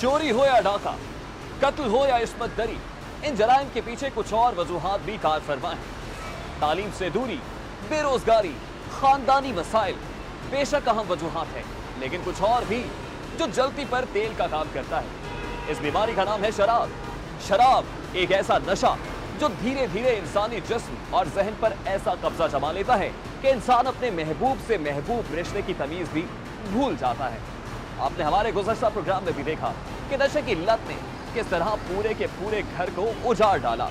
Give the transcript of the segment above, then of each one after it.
चोरी हो या डाका, कत्ल हो या इस्मत दरी, इन जराइम के पीछे कुछ और वजूहात भी कार फरमा है। तालीम से दूरी, बेरोजगारी, खानदानी मसाइल बेशक अहम वजूहात है, लेकिन कुछ और भी जो जलती पर तेल का काम करता है। इस बीमारी का नाम है शराब। शराब एक ऐसा नशा जो धीरे धीरे इंसानी जिस्म और जहन पर ऐसा कब्जा जमा लेता है कि इंसान अपने महबूब से महबूब रिश्ते की तमीज भी भूल जाता है। आपने हमारे गुज़श्ता प्रोग्राम में भी देखा कि नशे की लत ने किस तरह पूरे के पूरे घर को उजाड़ डाला।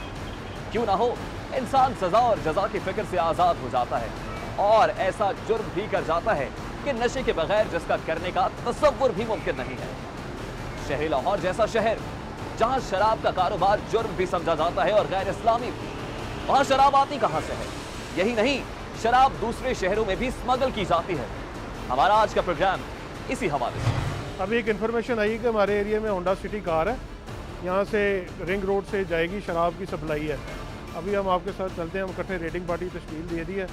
क्यों ना हो, इंसान सजा और जजा की फिक्र से आजाद हो जाता है और ऐसा जुर्म भी कर जाता है कि नशे के बगैर जिसका करने का तसव्वुर भी मुमकिन नहीं है। शहर लाहौर जैसा शहर जहां शराब का कारोबार जुर्म भी समझा जाता है और गैर इस्लामी भी, वहां शराब आती कहां से है? यही नहीं, शराब दूसरे शहरों में भी स्मगल की जाती है। हमारा आज का प्रोग्राम इसी हवाले से। अभी एक इन्फॉर्मेशन आई कि हमारे एरिया में होंडा सिटी कार है, यहाँ से रिंग रोड से जाएगी, शराब की सप्लाई है। अभी हम आपके साथ चलते हैं, हम इकट्ठे रेटिंग पार्टी तश्कील दे दी है।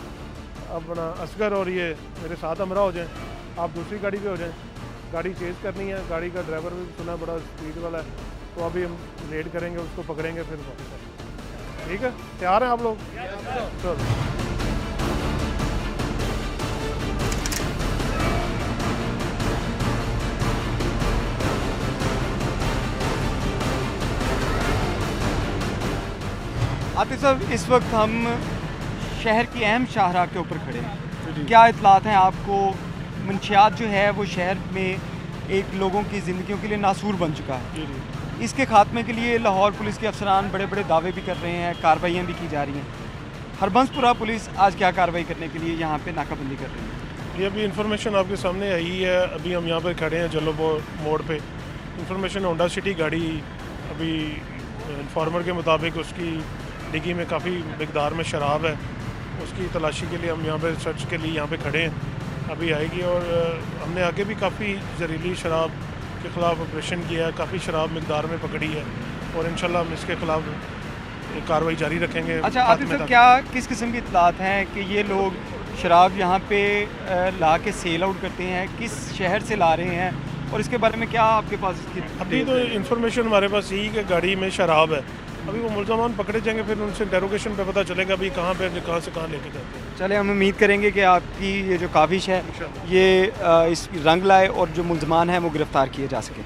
अपना असगर और ये मेरे साथ हमरा हो जाएं, आप दूसरी गाड़ी पे हो जाएं। गाड़ी चेज़ करनी है, गाड़ी का ड्राइवर भी सुना बड़ा स्पीड वाला है, तो अभी हम रेड करेंगे, उसको पकड़ेंगे, फिर वापस आएंगे। ठीक है, तैयार हैं आप लोग? चलो। आतिफ साहब, इस वक्त हम शहर की अहम शाहराह के ऊपर खड़े हैं। क्या इतलात हैं आपको? मंशियात जो है वो शहर में एक लोगों की ज़िंदगियों के लिए नासूर बन चुका है। इसके खात्मे के लिए लाहौर पुलिस के अफसरान बड़े बड़े दावे भी कर रहे हैं, कार्रवाइयाँ भी की जा रही हैं। हरबंसपुरा पुलिस आज क्या कार्रवाई करने के लिए यहाँ पे नाकाबंदी कर रही है? ये अभी इन्फॉर्मेशन आपके सामने आई है। अभी हम यहाँ पर खड़े हैं जलो मोड़ पे। इन्फॉर्मेशन होंडा सिटी गाड़ी, अभी इन्फॉर्मर के मुताबिक उसकी डिग्गी में काफ़ी मिकदार में शराब है। उसकी तलाशी के लिए हम यहाँ पे सर्च के लिए यहाँ पे खड़े हैं, अभी आएगी। और हमने आगे भी काफ़ी जहरीली शराब के ख़िलाफ़ ऑपरेशन किया है, काफ़ी शराब मिकदार में पकड़ी है और इंशाल्लाह हम इसके ख़िलाफ़ कार्रवाई जारी रखेंगे। अच्छा आतिफ साहब, क्या किस किस्म की इतलात हैं कि ये लोग शराब यहाँ पे ला के सेल आउट करते हैं? किस शहर से ला रहे हैं और इसके बारे में क्या आपके पास इसकी? अभी तो इन्फॉर्मेशन हमारे पास यही कि गाड़ी में शराब है। अभी वो मुल्ज़मान पकड़े जाएंगे, फिर उनसे इंटेरोगेशन पे पता चलेगा अभी कहाँ से कहाँ लेके जाते हैं। चले, हम उम्मीद करेंगे कि आपकी ये जो काविश है ये इस रंग लाए और जो मुल्ज़मान हैं वो गिरफ़्तार किए जा सकें।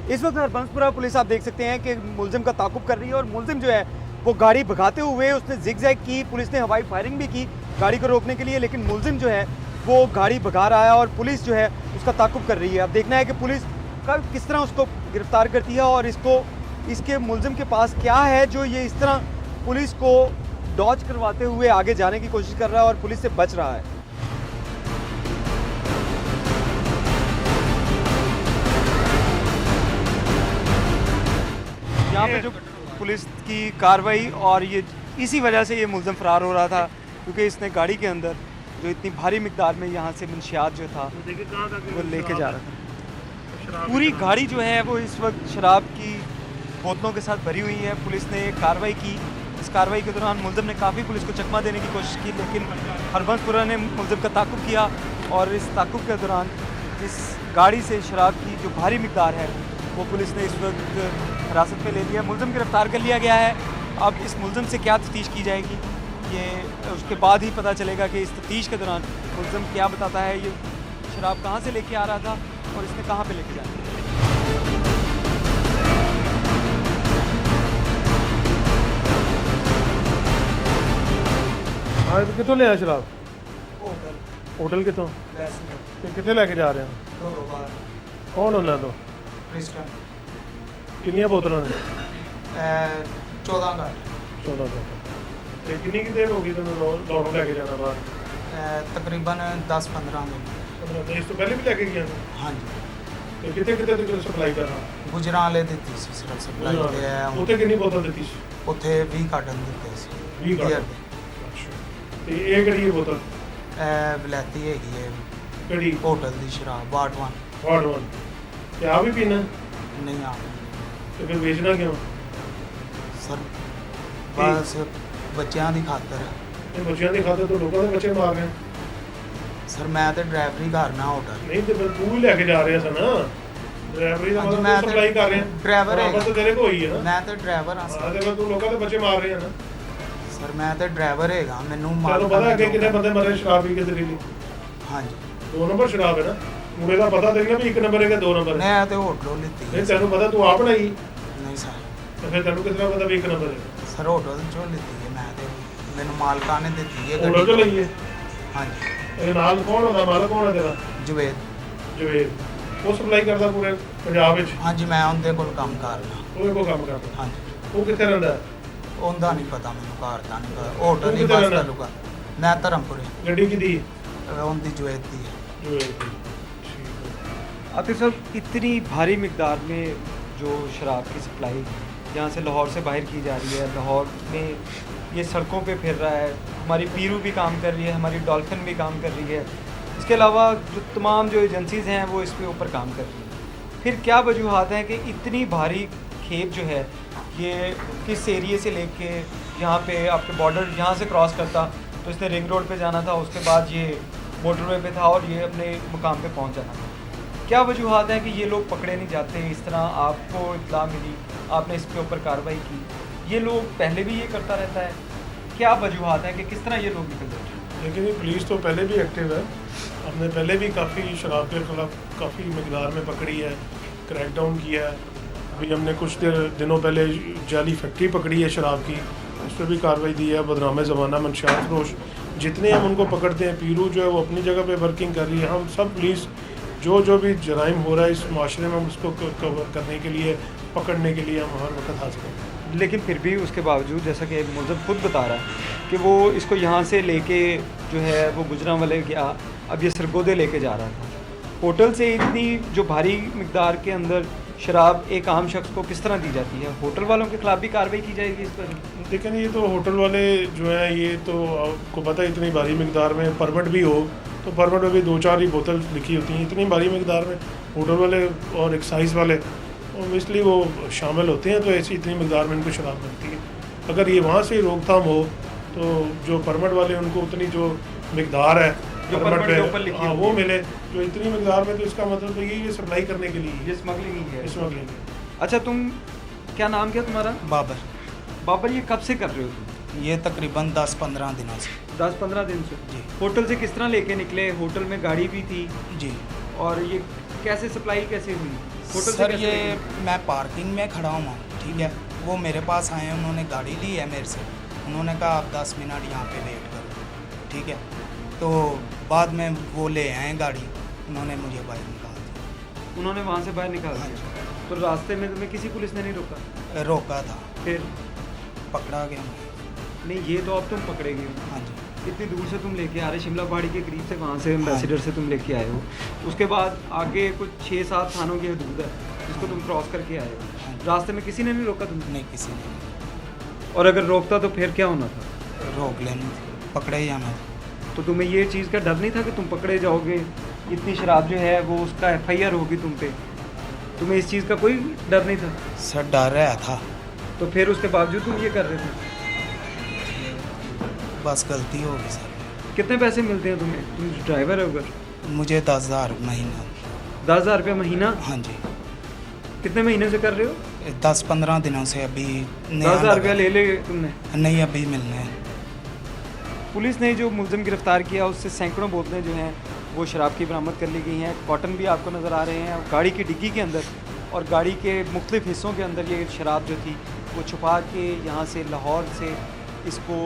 इस वक्त हरबंसपुरा पुलिस आप देख सकते हैं कि मुल्ज़िम का ताक़ुब कर रही है और मुल्ज़िम जो है वो गाड़ी भगाते हुए उसने ज़िगज़ैग की। पुलिस ने हवाई फायरिंग भी की गाड़ी को रोकने के लिए, लेकिन मुल्ज़िम जो है वो गाड़ी भगा रहा है और पुलिस जो है उसका ताक़ुब कर रही है। अब देखना है कि पुलिस का किस तरह उसको गिरफ़्तार करती है और इसके मुल्ज़िम के पास क्या है जो ये इस तरह पुलिस को डॉज करवाते हुए आगे जाने की कोशिश कर रहा है और पुलिस से बच रहा है। यहाँ पे जो पुलिस की कार्रवाई और ये इसी वजह से ये मुल्ज़िम फ़रार हो रहा था, क्योंकि इसने गाड़ी के अंदर जो इतनी भारी मिकदार में यहाँ से मंशियात जो था वो लेके जा रहा था। पूरी गाड़ी जो है वो इस वक्त शराब की बोतलों के साथ भरी हुई है। पुलिस ने कार्रवाई की। इस कार्रवाई के दौरान मुल्ज़िम ने काफ़ी पुलिस को चकमा देने की कोशिश की, लेकिन हरबंसपुरा ने मुल्ज़िम का ताक़ुब किया और इस ताक़ुब के दौरान इस गाड़ी से शराब की जो भारी मिकदार है वो पुलिस ने इस वक्त हिरासत में ले लिया। मुल्ज़िम गिरफ़्तार कर लिया गया है। अब इस मुल्ज़िम से क्या तफ्तीश की जाएगी ये उसके बाद ही पता चलेगा कि इस तफ्तीश के दौरान मुल्ज़िम क्या बताता है, ये शराब कहाँ से लेके आ रहा था और इसने कहाँ पे लेके जाना है। हाँ, कितों ले आए शराब? होटल कितों? कितने लेके जा रहे हैं? कौन होना तो? कितनी बोतलों ने? 14 का। कितनी की देर होगी तुम्हें दौड़ों लेके जाना बाहर? तकरीबन 10-15 दिन। इस तो पहले भी लेके गया? हाँ जी। कितने तक सप्लाई करना? गुजराले ਦਿੱਤੀ ਸੀ ਸਿਰਫ ਸਪਲਾਈ ਤੇ ਹੈ। ਉੱਥੇ ਕਿੰਨੀ ਬੋਤਲ ਦਿੱਤੀ ਸੀ? ਉੱਥੇ 20 ਕਾਰਟਨ ਦਿੱਤੇ ਸੀ। 20 ਕਾਰਟਨ। ਅੱਛਾ। ਤੇ ਇਹ ਕਿਹੜੀ ਬੋਤਲ? ਵਲੈਤੀ ਹੈਗੀ ਹੈ। ਕਿਹੜੀ? ਹੋਟਲ ਦੀ ਸ਼ਰਾਬ ਵਾਟ 1। ਵਾਟ 1। ਤੇ ਆ ਵੀ ਪੀਣਾ? नहीं आ तो फिर बेचना क्यों? सर बस बच्चों की खातर ਇਹ ਬੱਚਿਆਂ ਦੀ ਖਾਤਰ ਤੋਂ ਲੋਕਾਂ ਦੇ ਬੱਚੇ ਮਾਰ ਰਹੇ। सर मैं तो ड्राइवरी करना होटल ਨਹੀਂ ਤੇ ਫਿਰ ਤੂੰ ਹੀ ਲੈ ਕੇ ਜਾ ਰਿਹਾ ਸੀ ਨਾ ਡਰਾਈਵਰੀ ਦਾ ਹਾਂਜੀ, ਮਤਲਬ ਮੈਂ ਤੂੰ ਤਾਂ ਸਪਲਾਈ ਕਰ ਰਿਹਾ driver ਬਰਾਬਰ ਹੈਗਾ। ਤਾਂ ਤੇਰੇ ਕੋਲ ਹੀ ਹੈ ਨਾ। मैं तो ड्राइवर हाँ ਹਾਂ सर ਤੇ ਫਿਰ ਤੂੰ ਲੋਕਾਂ ਦੇ ਬੱਚੇ ਮਾਰ ਰਿਹਾ ਨਾ। सर मैं तो ड्राइवर हैगा मैनू ਤੈਨੂੰ ਪਤਾ ਅੱਗੇ ਕਿੰਨੇ ਬੰਦੇ ਮਰੇ ਸ਼ਰਾਬ ਪੀ ਕੇ ਤੇਰੇ ਲਈ? हाँ जी 2 ਨੰਬਰ ਸ਼ਰਾਬ ਹੈ ਨਾ ਮੁੰਡੇ ਦਾ ਪਤਾ ਤੇਰੀ ਨਾ ਵੀ 1 ਨੰਬਰ ਹੈ ਕਿ 2 ਨੰਬਰ ਹੈ। मैं तो होटलों लीती ਨਹੀਂ है ਤੈਨੂੰ ਪਤਾ ਤੂੰ ਆਪ ਬਣਾਈ नहीं सर ਤੇ ਫਿਰ ਤੈਨੂੰ ਕਿਸ ਤਰ੍ਹਾਂ ਪਤਾ ਵੀ 1 ਨੰਬਰ ਹੈ? सर होटल चो लीती है मैं तो मैनू मालका ने दी है ਹੋਟਲ ਤੋਂ गड्डी ਲਈਏ। हाँ जी ਇਹ ਨਾਲ ਕੌਣ ਹੁੰਦਾ ਮਾਲਕ ਕੌਣ ਹੈ ਤੇਰਾ? जवेद ਜਵੇਦ। ਉਹ ਸਪਲਾਈ ਕਰਦਾ ਪੂਰੇ ਪੰਜਾਬ ਵਿੱਚ। हाँ जी मैं उनके कोल काम करना ਉਹ ਕੋ ਕੰਮ ਕਰਦਾ। हाँ जी ਉਹ ਕਿੱਥੇ ਰਹਿੰਦਾ ਹੈ? उनका नहीं पता मैनू घर का नहीं पता होटल ही किधर बस रहना? तालुका मैं धर्मपुरी ਗੱਡੀ ਕਿਹਦੀ? उनकी जवेद दी है ਜਵੇਦ ਦੀ। ਠੀਕ ਹੈ। आतिफ साहब इतनी भारी मिकदार में जो शराब की सप्लाई यहाँ से लाहौर से बाहर की जा रही है, लाहौर में ये सड़कों पे फिर रहा है, हमारी पीरू भी काम कर रही है, हमारी डॉल्फिन भी काम कर रही है, इसके अलावा जो तमाम जो एजेंसीज़ हैं वो इस पे ऊपर काम कर रही हैं। फिर क्या वजूहत हैं कि इतनी भारी खेप जो है ये किस एरिए से लेके यहाँ पे आपके बॉर्डर यहाँ से क्रॉस करता तो इसने रिंग रोड पे जाना था, उसके बाद ये मोटरवे पे था और ये अपने मुकाम पे पहुँच जाना था। क्या वजूहत हैं कि ये लोग पकड़े नहीं जाते? इस तरह आपको इत्तला मिली, आपने इसके ऊपर कार्रवाई की, ये लोग पहले भी ये करता रहता है, क्या वजूहत हैं कि किस तरह ये लोग निकल जाते हैं? लेकिन ये पुलिस तो पहले भी एक्टिव है। हमने पहले भी काफ़ी शराब के खिलाफ काफ़ी मकदार में पकड़ी है, क्रैकडाउन किया है। अभी हमने कुछ दिनों पहले जाली फैक्ट्री पकड़ी है शराब की, उस पर भी कार्रवाई दी है। बदनाम ज़माना मंशियात फरोश जितने हम उनको पकड़ते हैं, पीरू जो है वो अपनी जगह पे वर्किंग कर रही है। हम सब पुलिस जो भी जराइम हो रहा है इस माशरे में हम उसको कवर करने के लिए, पकड़ने के लिए हम हर वक्त हाजिर हैं। लेकिन फिर भी उसके बावजूद जैसा कि मुलज़म खुद बता रहा है कि वो इसको यहाँ से लेके जो है वो गुजरांवाले गया, अब ये सरगोदे लेके जा रहा था। होटल से इतनी जो भारी मिकदार के अंदर शराब एक आम शख्स को किस तरह दी जाती है? होटल वालों के खिलाफ भी कार्रवाई की जाएगी इस पर? लेकिन ये तो होटल वाले जो हैं ये तो आपको पता है इतनी भारी मिकदार में परमिट भी हो तो परमिट में भी 2-4 ही बोतल लिखी होती हैं। इतनी भारी मिकदार में होटल वाले और एक्साइज वाले इसलिए वो शामिल होते हैं तो ऐसी इतनी मिकदार में इनको शराब मिलती है। अगर ये वहाँ से रोकथाम हो तो जो परमिट वाले उनको उतनी जो मिकदार है जो परमिट परमिट के ऊपर पे लिखी हाँ होती वो है। मिले जो इतनी मिकदार में, तो इसका मतलब तो ये सप्लाई करने के लिए ये स्मगलिंग ही है। स्मगलिंग। अच्छा, तुम क्या नाम क्या तुम्हारा? बाबर बाबर, ये कब से कर रहे हो तुम? ये तकरीबन 10-15 दिनों से 10-15 दिन से। जी होटल से किस तरह लेके निकले? होटल में गाड़ी भी थी जी और ये कैसे सप्लाई कैसे हुई? होटल से सर कैसे ये लेके? मैं पार्किंग में खड़ा हुआ ठीक है, वो मेरे पास आए हैं, उन्होंने गाड़ी ली है मेरे से, उन्होंने कहा आप 10 मिनट यहाँ पे वेट करो ठीक है। तो बाद में वो ले आए गाड़ी, उन्होंने मुझे बाहर निकाल दिया। उन्होंने वहाँ से बाहर निकाल हाँ दिया। तो रास्ते में तुम्हें किसी पुलिस ने नहीं रोका? रोका था, फिर पकड़ा गया मैं। नहीं, ये तो अब तुम पकड़े गए हो। हाँ जी इतनी दूर से तुम लेके आ रहे, शिमला पहाड़ी के करीब से, वहाँ से एम्बेसडर से तुम लेके आए हो। उसके बाद आगे कुछ 6-7 थानों की हदूद है जिसको तुम क्रॉस करके आए हो। रास्ते में किसी ने नहीं रोका तुम्हें? नहीं किसी ने नहीं। और अगर रोकता तो फिर क्या होना था? रोक लेनी थी, पकड़े ही जाना था। तो तुम्हें ये चीज़ का डर नहीं था कि तुम पकड़े जाओगे? इतनी शराब जो है वो उसका FIR होगी तुम पे, तुम्हें इस चीज़ का कोई डर नहीं था? सर डर रहा था, तो फिर उसके बावजूद तुम ये कर रहे थे? बस गलती हो गई सर। कितने पैसे मिलते हैं तुम्हें? तुम ड्राइवर हो अगर? मुझे 10,000 महीना। 10,000 रुपये महीना? हाँ जी कितने महीने से कर रहे हो? 10-15 दिनों से अभी 10,000 रुपया ले ले तुमने? नहीं अभी मिलना है। पुलिस ने जो मुलज़िम गिरफ्तार किया उससे सैकड़ों बोतलें जो हैं वो शराब की बरामद कर ली गई हैं। कॉटन भी आपको नज़र आ रहे हैं गाड़ी की डिग्गी के अंदर, और गाड़ी के मुख्तलिफ हिस्सों के अंदर ये शराब जो थी वो छुपा के यहाँ से लाहौर से इसको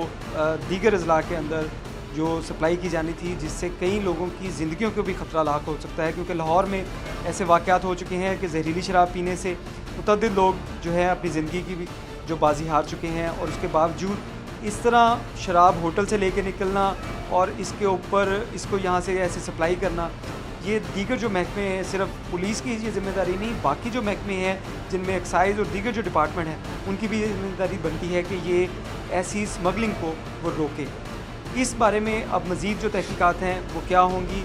दीगर अजला के अंदर जो सप्लाई की जानी थी, जिससे कई लोगों की ज़िंदगियों को भी ख़तरा लाक हो सकता है। क्योंकि लाहौर में ऐसे वाक़यात हो चुके हैं कि जहरीली शराब पीने से मुतअद्दिद लोग जो है अपनी ज़िंदगी की भी जो बाजी हार चुके हैं। और उसके बावजूद इस तरह शराब होटल से लेके निकलना और इसके ऊपर इसको यहाँ से ऐसे सप्लाई करना, ये दीगर जो महकमे हैं, सिर्फ पुलिस की ये जिम्मेदारी नहीं, बाकी जो महकमे हैं जिनमें एक्साइज और दीगर जो डिपार्टमेंट हैं उनकी भी जिम्मेदारी बनती है कि ये ऐसी स्मगलिंग को वो रोके। इस बारे में अब मज़ीद जो तहकीकात हैं वो क्या होंगी।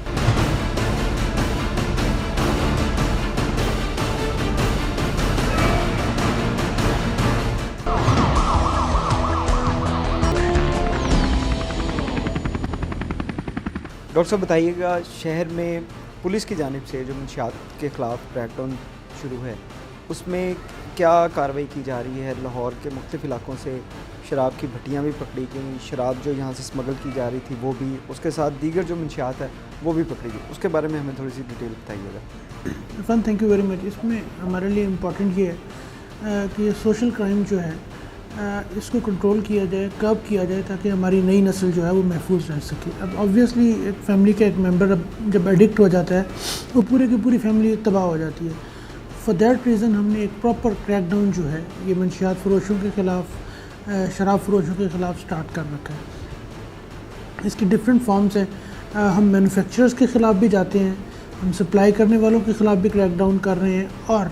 डॉक्टर साहब बताइएगा, शहर में पुलिस की जानिब से जो मंशियात के ख़िलाफ़ क्रैकडाउन शुरू है, उसमें क्या कार्रवाई की जा रही है? लाहौर के मुख्तलिफ़ इलाकों से शराब की भट्टियाँ भी पकड़ी गई, शराब जो यहाँ से स्मगल की जा रही थी वो भी, उसके साथ दीगर जो मंशियात है वो भी पकड़ी गई। उसके बारे में हमें थोड़ी सी डिटेल बताइएगा। Irfan, thank you very much. इसमें हमारे लिए इम्पॉर्टेंट ये है कि सोशल क्राइम जो है इसको कंट्रोल किया जाए, कर्ब किया जाए, ताकि हमारी नई नस्ल जो है वो महफूज रह सके। अब ऑब्वियसली एक फैमिली का एक मेंबर अब जब एडिक्ट हो जाता है वो पूरे की पूरी फैमिली तबाह हो जाती है। फॉर दैट रीज़न हमने एक प्रॉपर क्रैकडाउन जो है ये मंशियात फरोशों के ख़िलाफ़, शराब फरोशों के ख़िलाफ़ स्टार्ट कर रखा है। इसकी डिफरेंट फॉर्म्स हैं। हम मैन्युफैक्चरर्स के ख़िलाफ़ भी जाते हैं, हम सप्लाई करने वालों के ख़िलाफ़ भी क्रैकडाउन कर रहे हैं, और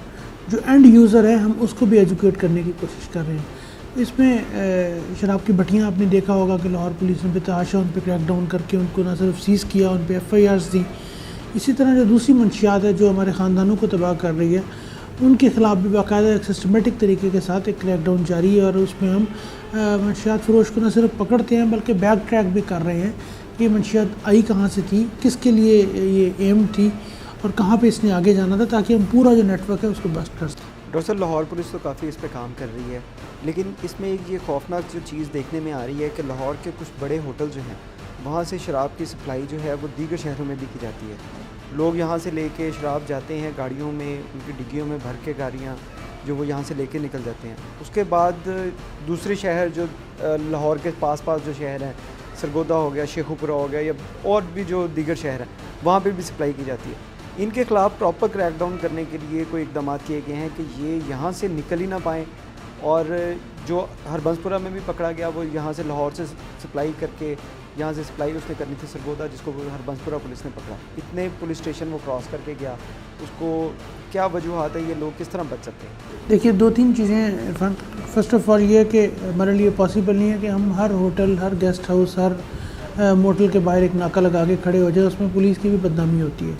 जो एंड यूज़र है हम उसको भी एजुकेट करने की कोशिश कर रहे हैं। इसमें शराब की भट्टियाँ आपने देखा होगा कि लाहौर पुलिस ने बेतहाशा उन पर क्रैकडाउन करके उनको न सिर्फ सीज़ किया, उन पर FIRs दी। इसी तरह जो दूसरी मंशियात है जो हमारे ख़ानदानों को तबाह कर रही है, उनके ख़िलाफ़ भी बाकायदा एक सिस्टमेटिक तरीके के साथ एक क्रैकडाउन जारी है, और उसमें हम मंशियात फ़रोश को न सिर्फ पकड़ते हैं बल्कि बैक ट्रैक भी कर रहे हैं कि मंशियात आई कहाँ से थी, किसके लिए ये एम थी और कहाँ पे इसने आगे जाना था, ताकि हम पूरा जो नेटवर्क है उसको बस्ट कर सकें। डॉक्टर साहब, लाहौर पुलिस तो काफ़ी इस पर काम कर रही है, लेकिन इसमें एक ये खौफनाक जो चीज़ देखने में आ रही है कि लाहौर के कुछ बड़े होटल जो हैं वहाँ से शराब की सप्लाई जो है वो दीगर शहरों में भी की जाती है। लोग यहाँ से लेके शराब जाते हैं गाड़ियों में, उनकी डिग्गियों में भर के गाड़ियाँ जो वो यहाँ से लेके निकल जाते हैं। उसके बाद दूसरे शहर जो लाहौर के पास जो शहर हैं, सरगोदा हो गया, शेखुपुरा हो गया, या और भी जो दीगर शहर हैं, वहाँ पर भी सप्लाई की जाती है। इनके ख़िलाफ़ प्रॉपर क्रैकडाउन करने के लिए कोई इक़दाम किए गए हैं कि ये यहाँ से निकल ही ना पाएँ, और जो हरबंसपुरा में भी पकड़ा गया वो यहाँ से लाहौर से सप्लाई करके, यहाँ से सप्लाई उसने करनी थी सरगोदा, जिसको हरबंसपुरा पुलिस ने पकड़ा। इतने पुलिस स्टेशन वो क्रॉस करके गया, उसको क्या वजूहत है, ये लोग किस तरह बच सकते हैं? देखिए, 2-3 चीज़ें हैं इरफान। फ़र्स्ट ऑफ़ ऑल ये है कि हमारे लिए पॉसिबल नहीं है कि हम हर होटल, हर गेस्ट हाउस, हर मोटल के बाहर एक नाका लगा के खड़े हो जाए, उसमें पुलिस की भी बदनामी होती है।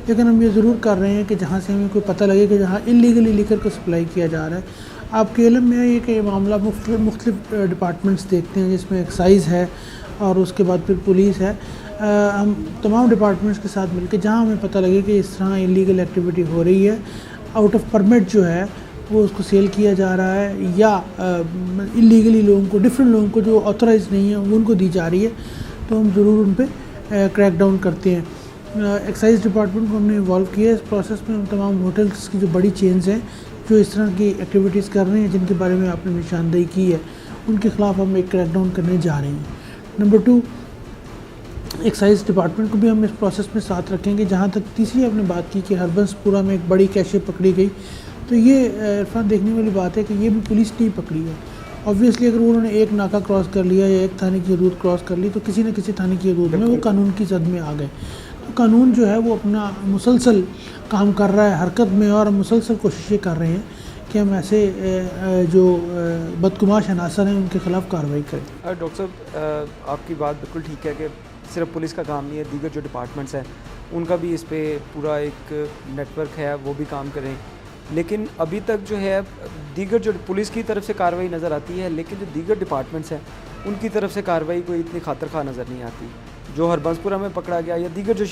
लेकिन हम ये ज़रूर कर रहे हैं कि जहाँ से हमें कोई पता लगे कि जहाँ इलीगली लिकर को सप्लाई किया जा रहा है, आपके इल्म में है ये कि मामला मुख्तलिफ डिपार्टमेंट्स देखते हैं, जिसमें एक्साइज़ है और उसके बाद फिर पुलिस है। हम तमाम डिपार्टमेंट्स के साथ मिलकर जहाँ हमें पता लगे कि इस तरह इलीगल एक्टिविटी हो रही है, आउट ऑफ परमिट जो है वो उसको सेल किया जा रहा है, या इलीगली लोगों को, डिफरेंट लोगों को जो ऑथराइज नहीं है उनको दी जा रही है, तो हम ज़रूर उन पर क्रैकडाउन करते हैं। एक्साइज़ डिपार्टमेंट को हमने इन्वॉल्व किया इस प्रोसेस में। हम तमाम होटल्स की जो बड़ी चेन्स हैं जो इस तरह की एक्टिविटीज़ कर रहे हैं, जिनके बारे में आपने निशानदेही की है, उनके ख़िलाफ़ हम एक क्रैकडाउन करने जा रहे हैं। नंबर 2, एक्साइज़ डिपार्टमेंट को भी हम इस प्रोसेस में साथ रखेंगे। जहाँ तक तीसरी आपने बात की कि हरबंसपुरा में एक बड़ी कैशे पकड़ी गई, तो ये इरफान देखने वाली बात है कि ये भी पुलिस ने ही पकड़ी है। ऑब्वियसली अगर उन्होंने एक नाका क्रॉस कर लिया या एक थाने की हदूद क्रॉस कर ली, तो किसी न किसी थाने की हदूद में वो कानून की जद में आ गए। तो कानून जो है वो अपना मुसलसल काम कर रहा है हरकत में, और मुसलसल कोशिशें कर रहे हैं कि हम ऐसे जो बदकुमाश अनासर हैं उनके ख़िलाफ़ कार्रवाई करें। डॉक्टर साहब, आपकी बात बिल्कुल ठीक है कि सिर्फ पुलिस का काम नहीं है, दीगर जो डिपार्टमेंट्स हैं उनका भी इस पे पूरा एक नेटवर्क है, वो भी काम करें। लेकिन अभी तक जो है दीगर जो पुलिस की तरफ से कार्रवाई नज़र आती है, लेकिन जो दीगर डिपार्टमेंट्स हैं उनकी तरफ से कार्रवाई कोई इतनी खातर खा नज़र नहीं आती। जो हरबंसपुरा में पकड़ा गया या दीगर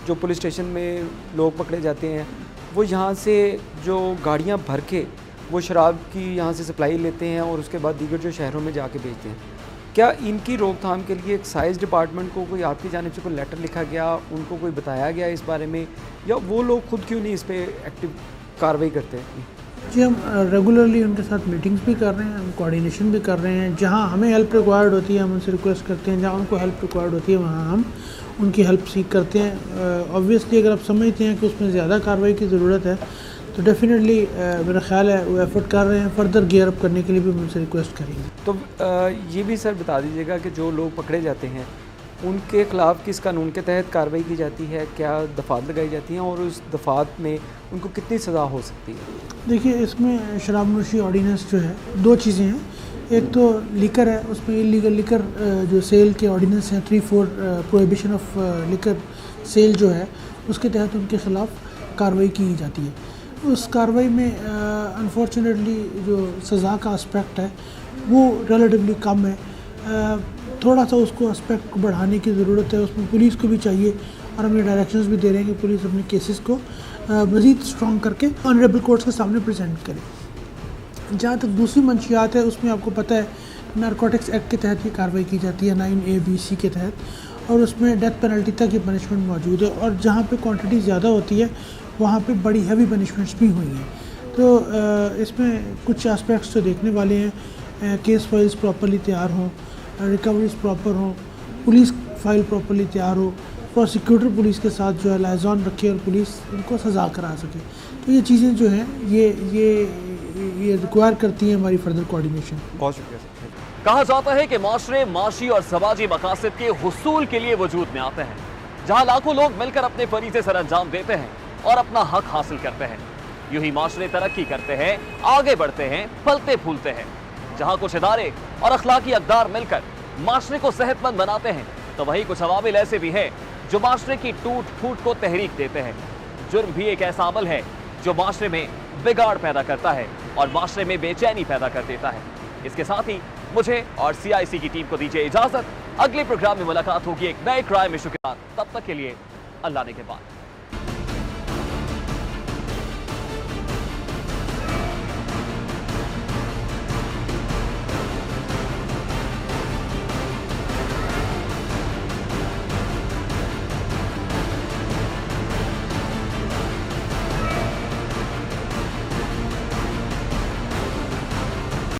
जो पुलिस स्टेशन में लोग पकड़े जाते हैं, वो यहाँ से जो गाड़ियाँ भर के वो शराब की यहाँ से सप्लाई लेते हैं और उसके बाद दीगर जो शहरों में जाके बेचते हैं। क्या इनकी रोकथाम के लिए एक्साइज़ डिपार्टमेंट को कोई आपकी जानिब से कोई लेटर लिखा गया, उनको कोई बताया गया इस बारे में, या वो लोग खुद क्यों नहीं इस पर एक्टिव कार्रवाई करते हैं? जी, हम रेगुलरली उनके साथ मीटिंग्स भी कर रहे हैं, हम कोऑर्डिनेशन भी कर रहे हैं। जहाँ हमें हेल्प रिक्वायर्ड होती है हम उनसे रिक्वेस्ट करते हैं, जहाँ उनको हेल्प रिक्वायर्ड होती है वहाँ हम उनकी हेल्प सीख करते हैं। ऑब्वियसली अगर आप समझते हैं कि उसमें ज़्यादा कार्रवाई की ज़रूरत है, तो डेफिनेटली मेरा ख्याल है वो एफर्ट कर रहे हैं। फर्दर गियर अप करने के लिए भी उनसे रिक्वेस्ट करेंगे। तो ये भी सर बता दीजिएगा कि जो लोग पकड़े जाते हैं उनके ख़िलाफ़ किस कानून के तहत कार्रवाई की जाती है, क्या दफ़ात लगाई जाती हैं और उस दफ़ात में उनको कितनी सज़ा हो सकती है? देखिए, इसमें शराब नोशी ऑर्डिनेंस जो है 2 चीज़ें हैं। एक तो लिकर है, उसमें इलीगल लिकर जो सेल के ऑर्डिनेंस हैं 3-4 प्रोहिबिशन ऑफ लिकर सेल जो है, उसके तहत उनके ख़िलाफ़ कार्रवाई की जाती है। उस कार्रवाई में अनफॉर्चुनेटली जो सज़ा का एस्पेक्ट है वो रिलेटिवली कम है। थोड़ा सा उसको एस्पेक्ट को बढ़ाने की ज़रूरत है, उसमें पुलिस को भी चाहिए और हम ये डायरेक्शंस भी दे रहे हैं कि पुलिस अपने केसेस को मज़ीद स्ट्रॉन्ग करके ऑनरेबल कोर्ट्स के सामने प्रेजेंट करे। जहाँ तक दूसरी मंशियात है उसमें आपको पता है नारकोटिक्स एक्ट के तहत ये कार्रवाई की जाती है 9A-B-C के तहत, और उसमें डेथ पेनल्टी तक ये पनिशमेंट मौजूद है, और जहाँ पे क्वांटिटी ज़्यादा होती है वहाँ पे बड़ी हैवी पनिशमेंट्स भी हुई हैं। तो इसमें कुछ एस्पेक्ट्स तो देखने वाले हैं, केस फाइल्स प्रॉपर्ली तैयार हों, रिकवरीज प्रॉपर हों, पुलिस फाइल प्रॉपर्ली तैयार हो, प्रोसिक्यूटर पुलिस के साथ जो है लाइजॉन रखे और पुलिस इनको सज़ा करा सके। तो ये चीज़ें जो हैं ये रिक्वायर करती हैं हमारी फर्दर कोऑर्डिनेशन। बहुत शुक्रिया सर। कहा जाता है कि माशरे माशी और समाजी मकासद के हुसूल के लिए वजूद में आते हैं, जहां लाखों लोग मिलकर अपने फरीज़े सर अंजाम देते हैं और अपना हक हासिल करते हैं। यूं ही माशरे तरक्की करते हैं, आगे बढ़ते हैं, फलते फूलते हैं। जहां कुछ इदारे और अखलाकी अक़दार मिलकर माशरे को सेहतमंद बनाते हैं, तो वहीं कुछ अवामिल ऐसे भी हैं जो माशरे की टूट फूट को तहरीक देते हैं। जुर्म भी एक ऐसा अमल है जो माशरे में बिगाड़ पैदा करता है और माशरे में बेचैनी पैदा कर देता है। इसके साथ ही मुझे और CIC की टीम को दीजिए इजाजत। अगले प्रोग्राम में मुलाकात होगी एक नए क्राइम इशू के साथ। तब तक के लिए अल्लाह ने के बाद।